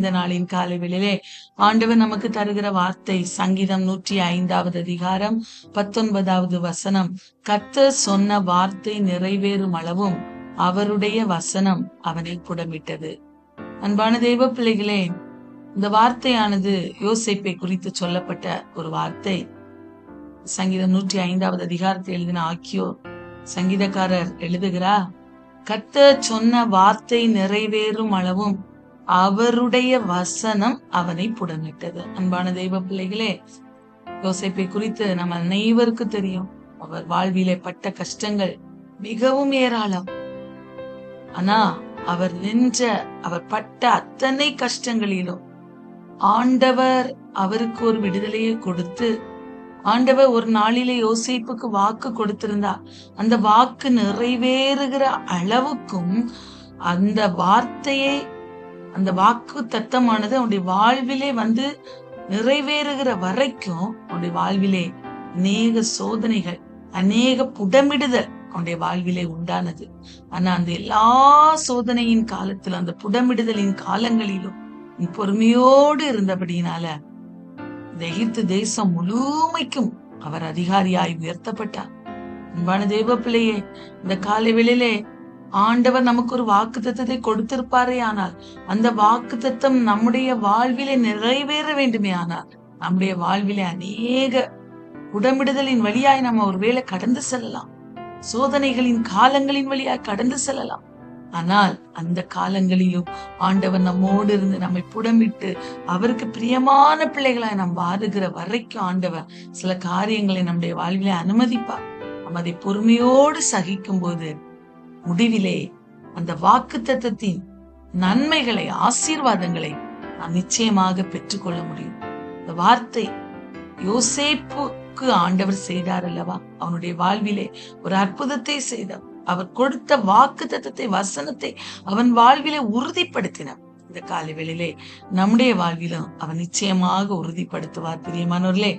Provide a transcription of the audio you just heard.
இந்த நாளின் காலை வேளையிலே ஆண்டவர் நமக்கு தருகிற வார்த்தை சங்கீதம் 105வது அதிகாரம் 19வது வசனம். கர்த்தர் சொன்ன வார்த்தை நிறைவேறும் அளவும் அவருடைய வசனம் அவனை புடமிட்டது. அன்பான தெய்வ பிள்ளைகளே, இந்த வார்த்தையானது யோசேப்பை குறித்து சொல்லப்பட்ட ஒரு வார்த்தை. சங்கீதம் 105வது அதிகாரத்தை எழுதின ஆக்கியோர் சங்கீதக்காரர் எழுதுகிறார், கர்த்தர் சொன்ன வார்த்தை நிறைவேறும் அளவும் அவருடைய வசனம் அவனை புடமிட்டது. அன்பான தெய்வ பிள்ளைகளே, யோசேப்பை குறித்து நம்ம அனைவருக்கும் தெரியும். அவர் வாழ்விலே பட்ட கஷ்டங்கள் மிகவும் ஏராளம். ஆனா அவர் பட்ட அத்தனை கஷ்டங்களிலும் ஆண்டவர் அவருக்கு ஒரு விடுதலையை கொடுத்து, ஆண்டவர் ஒரு நாளிலே யோசேப்புக்கு வாக்கு கொடுத்திருந்தார். அந்த வாக்கு நிறைவேறுகிற அளவுக்கும் அந்த வாக்கு தத்தமானது அவனுடைய வாழ்விலே நிறைவேறுகிற வரைக்கும் அவனுடைய வாழ்விலே அநேக சோதனைகள், அநேக புடமிடுதல் அவனுடைய வாழ்விலே உண்டானது. ஆனா அந்த எல்லா சோதனையின் காலத்தில், அந்த புடமிடுதலின் காலங்களிலும் பொறுமையோடு இருந்தபடியினால இந்த எகிப்து தேசம் முழுமைக்கும் அவர் அதிகாரியாய் உயர்த்தப்பட்டார். அன்பான தேவ பிள்ளையே, இந்த காலை வேளையிலே ஆண்டவர் நமக்கு ஒரு வாக்கு தத்தத்தை கொடுத்திருப்பாரே, ஆனால் அந்த வாக்கு தத்தம் நம்முடைய வாழ்விலே நிறைவேற வேண்டுமே, ஆனால் நம்முடைய வாழ்விலே அநேக உடம்பிடுதலின் வழியாய் நம்ம ஒருவேளை கடந்து செல்லலாம், சோதனைகளின் காலங்களின் வழியாய் கடந்து செல்லலாம். ஆனால் அந்த காலங்களிலும் ஆண்டவர் நம்மோடு இருந்து நம்மை புடமிட்டு அவருக்கு பிரியமான பிள்ளைகளாய் நாம் வாழுகிற வரைக்கும் ஆண்டவர் சில காரியங்களை நம்முடைய வாழ்விலே அனுமதிப்பார். நம்ம அதை பொறுமையோடு சகிக்கும் போது முடிவிலே அந்த வாக்கு தத்தத்தின் நன்மைகளை, ஆசீர்வாதங்களை நாம் நிச்சயமாக பெற்றுக்கொள்ள முடியும். இந்த வார்த்தை யோசேப்புக்கு ஆண்டவர் செய்தார் அல்லவா? அவனுடைய வாழ்விலே ஒரு அற்புதத்தை செய்தார். அவர் கொடுத்த வாக்கு தத்தத்தை, வசனத்தை அவன் வாழ்விலே உறுதிப்படுத்தினார். இந்த காலை வேளையிலே நம்முடைய வாழ்விலும் அவர் நிச்சயமாக உறுதிப்படுத்துவார். பிரியமானவர்களே,